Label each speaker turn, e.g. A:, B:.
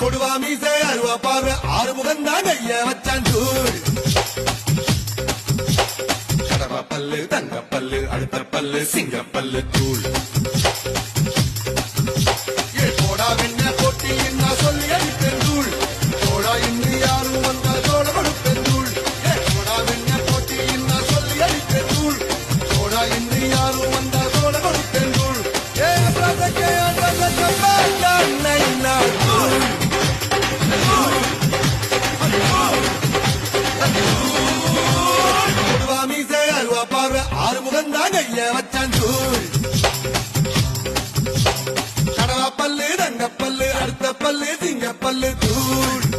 A: கொடுவா மீசை அருவா பார்வை ஆறு முகம் தான் கைய வச்சான் தூள் கடவா பல்லு தங்க பல்லு அடுத்த பல்லு சிங்க பல்லு தூள் போடா வெண்ண போட்டி என்ன சொல்லி அடிப்பேன் தூள் போடா இன்னும் யாரும் வந்தா தோட கொடுப்பேன் தூள் போடா வெண்ண போட்டி என்ன சொல்லி அடிப்பேன் தூள் போடா இன்னும் யாரும் வந்தா தோட கொடுப்பேன் தூள் ஆறு முகம் தான் கைய வச்சான் தூள் கடவா பல்லு தங்க பல்லு அடுத்த பல்லு சிங்க பல்லு தூள்